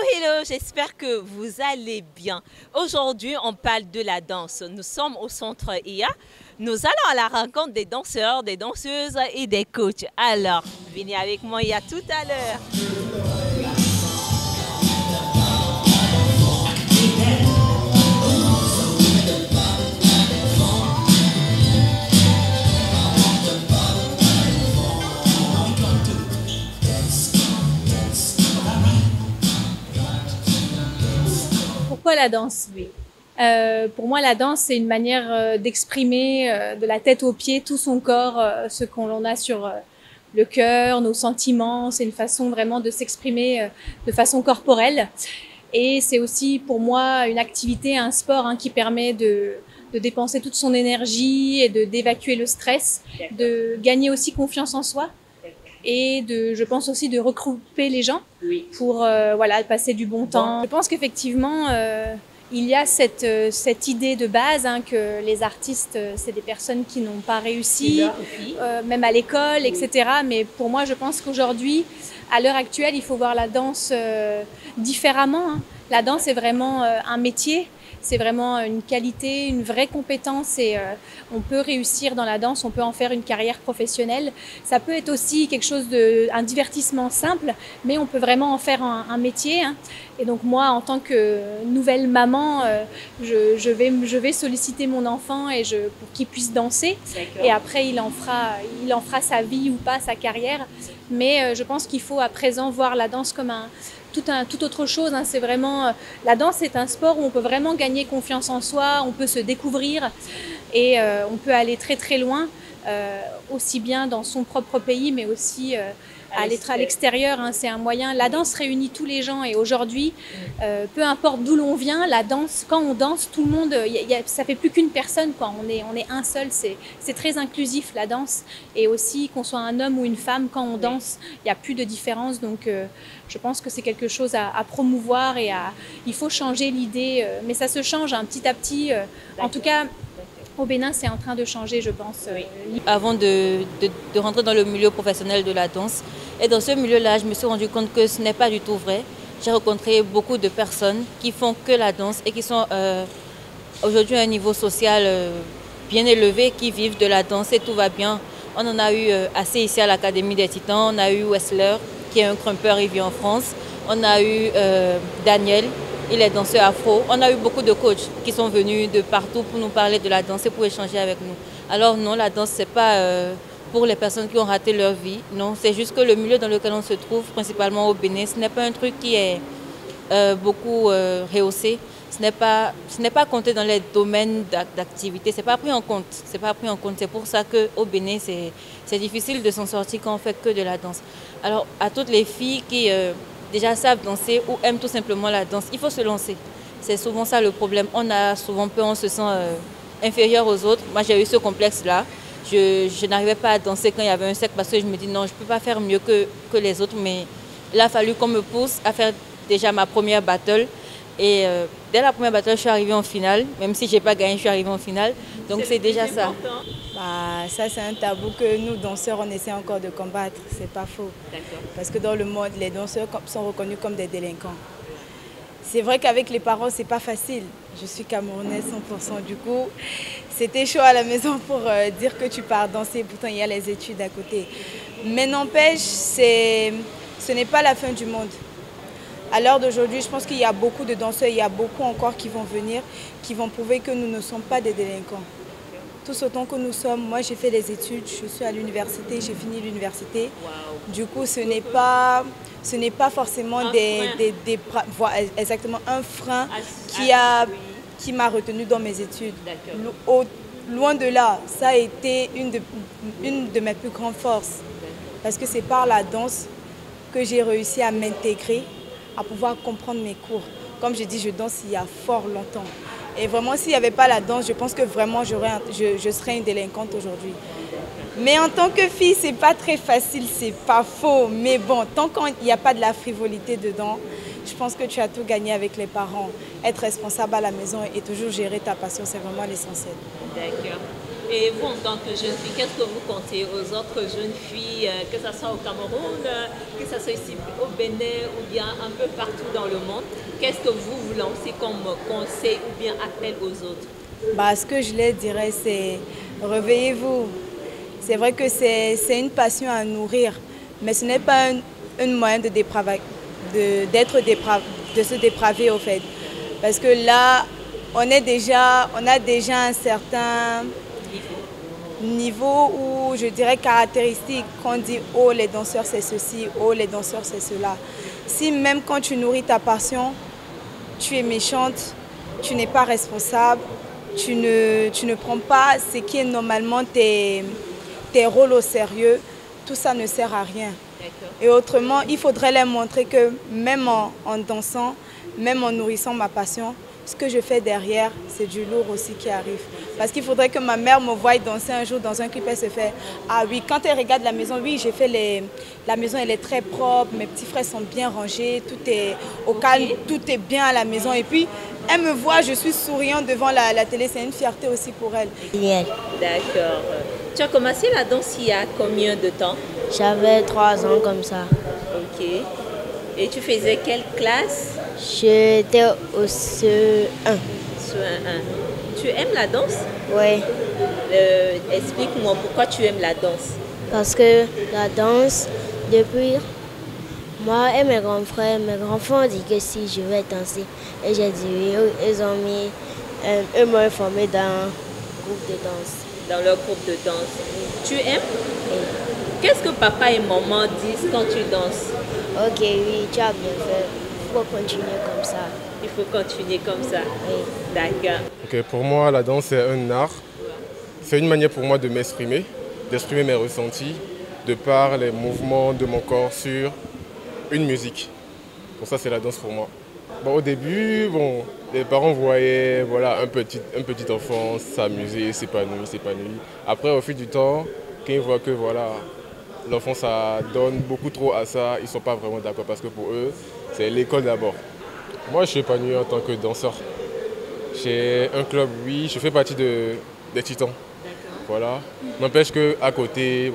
Hello, j'espère que vous allez bien. Aujourd'hui, on parle de la danse. Nous sommes au centre IA. Nous allons à la rencontre des danseurs, des danseuses et des coachs. Alors, venez avec moi, il y a tout à l'heure. Pourquoi la danse? Oui. Pour moi, la danse, c'est une manière d'exprimer de la tête aux pieds tout son corps, ce qu'on a sur le cœur, nos sentiments. C'est une façon vraiment de s'exprimer de façon corporelle. Et c'est aussi pour moi une activité, un sport qui permet de dépenser toute son énergie et d'évacuer le stress, de gagner aussi confiance en soi et je pense aussi de regrouper les gens pour voilà, passer du bon temps. Je pense qu'effectivement, il y a cette idée de base que les artistes, c'est des personnes qui n'ont pas réussi, même à l'école, etc. Mais pour moi, je pense qu'aujourd'hui, à l'heure actuelle, il faut voir la danse différemment. La danse est vraiment un métier. C'est vraiment une qualité, une vraie compétence et on peut réussir dans la danse, on peut en faire une carrière professionnelle. Ça peut être aussi quelque chose un divertissement simple, mais on peut vraiment en faire un métier. Et donc moi, en tant que nouvelle maman, je vais solliciter mon enfant pour qu'il puisse danser. Et après, il en fera sa vie ou pas, sa carrière. Mais je pense qu'il faut à présent voir la danse comme tout autre chose. C'est vraiment, la danse est un sport où on peut vraiment gagner confiance en soi, on peut se découvrir et on peut aller très très loin, aussi bien dans son propre pays, mais aussi à l'extérieur. C'est un moyen. La danse réunit tous les gens et aujourd'hui, peu importe d'où l'on vient, la danse, quand on danse, tout le monde, ça fait plus qu'une personne, quoi. On est un seul. C'est très inclusif la danse et aussi qu'on soit un homme ou une femme, quand on danse, il n'y a plus de différence. Donc je pense que c'est quelque chose à promouvoir et il faut changer l'idée, mais ça se change petit à petit. En tout cas, au Bénin, c'est en train de changer, je pense. Avant de rentrer dans le milieu professionnel de la danse, et dans ce milieu-là, je me suis rendu compte que ce n'est pas du tout vrai. J'ai rencontré beaucoup de personnes qui font que la danse et qui sont aujourd'hui à un niveau social bien élevé, qui vivent de la danse et tout va bien. On en a eu assez ici à l'Académie des Titans. On a eu Wessler, qui est un crumper, il vit en France. On a eu Daniel, il est danseur afro. On a eu beaucoup de coachs qui sont venus de partout pour nous parler de la danse et pour échanger avec nous. Alors non, la danse, ce n'est pas pour les personnes qui ont raté leur vie. Non, c'est juste que le milieu dans lequel on se trouve, principalement au Bénin, ce n'est pas un truc qui est beaucoup rehaussé. Ce n'est pas compté dans les domaines d'activité. Ce n'est pas pris en compte. C'est pas pris en compte. C'est pour ça qu'au Bénin, c'est difficile de s'en sortir quand on fait que de la danse. Alors, à toutes les filles qui déjà savent danser ou aiment tout simplement la danse, il faut se lancer. C'est souvent ça le problème. On a souvent peur, on se sent inférieur aux autres. Moi, j'ai eu ce complexe-là. Je n'arrivais pas à danser quand il y avait un cercle parce que je me dis non, je ne peux pas faire mieux que les autres. Mais il a fallu qu'on me pousse à faire déjà ma première battle. Et dès la première battle, je suis arrivée en finale. Même si je n'ai pas gagné, je suis arrivée en finale. Donc c'est déjà ça. Ça, c'est un tabou que nous, danseurs, on essaie encore de combattre. C'est pas faux. Parce que dans le monde, les danseurs sont reconnus comme des délinquants. C'est vrai qu'avec les parents, c'est pas facile. Je suis camerounaise 100%. Du coup, c'était chaud à la maison pour dire que tu pars danser. Pourtant, il y a les études à côté. Mais n'empêche, ce n'est pas la fin du monde. À l'heure d'aujourd'hui, je pense qu'il y a beaucoup de danseurs, il y a beaucoup encore qui vont venir, qui vont prouver que nous ne sommes pas des délinquants. Tous autant que nous sommes, moi j'ai fait des études, je suis à l'université, j'ai fini l'université. Du coup, ce n'est pas forcément exactement un frein qui m'a retenu dans mes études. Loin de là, ça a été une de mes plus grandes forces. Parce que c'est par la danse que j'ai réussi à m'intégrer, à pouvoir comprendre mes cours. Comme je dis, je danse il y a fort longtemps. Et vraiment, s'il n'y avait pas la danse, je pense que vraiment je serais une délinquante aujourd'hui. Mais en tant que fille, c'est pas très facile, c'est pas faux. Mais bon, tant qu'il n'y a pas de la frivolité dedans, je pense que tu as tout gagné avec les parents. Être responsable à la maison et toujours gérer ta passion, c'est vraiment l'essentiel. D'accord. Et vous, en tant que jeune fille, qu'est-ce que vous comptez aux autres jeunes filles, que ce soit au Cameroun, que ce soit ici au Bénin ou bien un peu partout dans le monde? Qu'est-ce que vous lancez comme conseil ou bien appel aux autres? Ce que je leur dirais, c'est réveillez-vous. C'est vrai que c'est une passion à nourrir, mais ce n'est pas un moyen de se dépraver au fait. Parce que là, on a déjà un certain niveau où je dirais caractéristique, qu'on dit oh les danseurs c'est ceci, oh les danseurs c'est cela. Si même quand tu nourris ta passion, tu es méchante, tu n'es pas responsable, tu ne prends pas ce qui est normalement tes rôles au sérieux, tout ça ne sert à rien. Et autrement, il faudrait leur montrer que même en dansant, même en nourrissant ma passion, ce que je fais derrière, c'est du lourd aussi qui arrive. Parce qu'il faudrait que ma mère me voie danser un jour dans un clip, elle se fait « Ah oui, quand elle regarde la maison, oui, j'ai fait la maison, elle est très propre, mes petits frères sont bien rangés, tout est au calme, tout est bien à la maison. » Et puis, elle me voit, je suis souriante devant la télé, c'est une fierté aussi pour elle. D'accord. Tu as commencé la danse il y a combien de temps? J'avais 3 ans comme ça. Ok. Et tu faisais quelle classe? J'étais au CE1. CE1. Tu aimes la danse? Oui. Explique-moi pourquoi tu aimes la danse. Parce que la danse, depuis moi et mes grands frères ont dit que si je vais danser. Et j'ai dit oui, ils m'ont informé dans un groupe de danse. Dans leur groupe de danse. Tu aimes? Oui. Qu'est-ce que papa et maman disent quand tu danses? Ok, oui, tu as bien fait. Il faut continuer comme ça. Il faut continuer comme ça. Oui. D'accord. Ok, pour moi, la danse, c'est un art. C'est une manière pour moi de m'exprimer, d'exprimer mes ressentis, de par les mouvements de mon corps sur une musique. Pour ça, c'est la danse pour moi. Au début, les parents voyaient un petit enfant s'amuser, s'épanouir. Après, au fil du temps, quand ils voient que l'enfant ça donne beaucoup trop à ça, ils ne sont pas vraiment d'accord parce que pour eux, c'est l'école d'abord. Moi, je suis épanoui en tant que danseur. J'ai un club, oui, je fais partie des Titans. Voilà. N'empêche qu'à côté,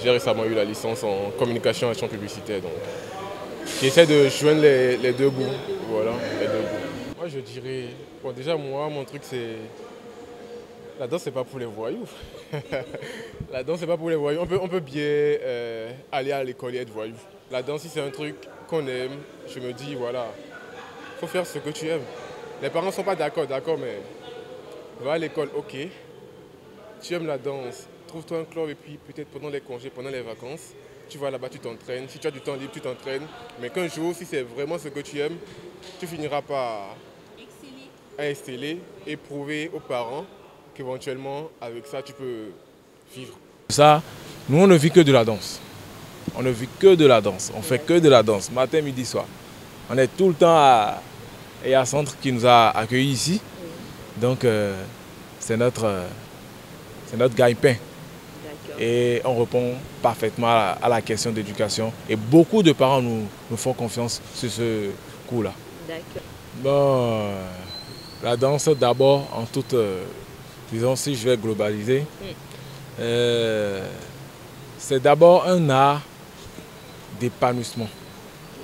j'ai récemment eu la licence en communication et action publicitaire. Donc, j'essaie de joindre les deux bouts. Voilà, les deux bouts. Moi, je dirais, déjà, moi, mon truc, c'est. La danse, c'est pas pour les voyous. La danse, c'est pas pour les voyous. On peut bien aller à l'école et être voyou. La danse, si c'est un truc qu'on aime, je me dis, faut faire ce que tu aimes. Les parents ne sont pas d'accord, mais va à l'école, ok. Tu aimes la danse, trouve-toi un club et puis peut-être pendant les congés, pendant les vacances, tu vas là-bas, tu t'entraînes. Si tu as du temps libre, tu t'entraînes. Mais qu'un jour, si c'est vraiment ce que tu aimes, tu finiras par exceller et prouver aux parents qu'éventuellement, avec ça, tu peux vivre. Ça, nous, on ne vit que de la danse. On ne vit que de la danse. On fait que de la danse, matin, midi, soir. On est tout le temps à Centre qui nous a accueillis ici. Donc, c'est notre gagne-pain. Et on répond parfaitement à la question d'éducation. Et beaucoup de parents nous font confiance sur ce coup-là. Bon, la danse, d'abord, en toute... disons, si je vais globaliser, c'est d'abord un art d'épanouissement.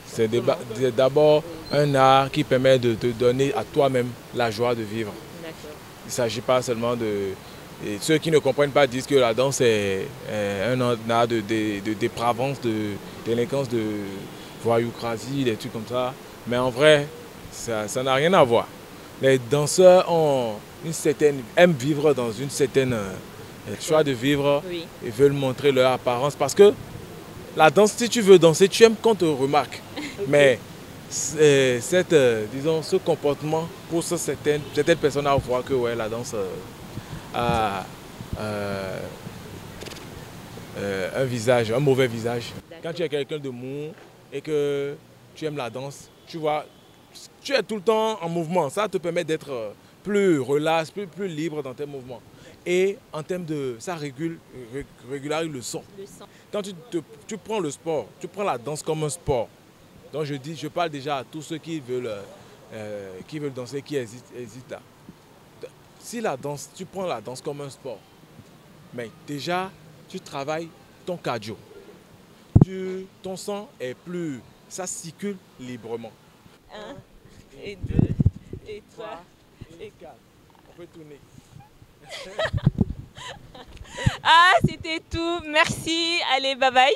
C'est d'abord un art qui permet de te donner à toi-même la joie de vivre. Il ne s'agit pas seulement de... Et ceux qui ne comprennent pas disent que la danse est un art de dépravance, de délinquance, de voyoucrasie, des trucs comme ça. Mais en vrai, ça n'a rien à voir. Les danseurs aiment vivre dans une certaine choix de vivre et veulent montrer leur apparence. Parce que la danse, si tu veux danser, tu aimes qu'on te remarque. Mais disons, ce comportement pour certaines personnes à voir que la danse a un visage, un mauvais visage. Quand tu es quelqu'un de mou et que tu aimes la danse, tu vois, tu es tout le temps en mouvement. Ça te permet d'être plus relax, plus libre dans tes mouvements. Et en termes de... ça régularise le son. Quand tu prends le sport, tu prends la danse comme un sport. Donc je parle déjà à tous ceux qui veulent danser, qui hésitent là. si la danse, tu prends la danse comme un sport, mais déjà, tu travailles ton cardio. Ton sang est plus... Ça circule librement. 1 et 2 et 3 et 4. On peut tourner. Ah, c'était tout. Merci. Allez, bye bye.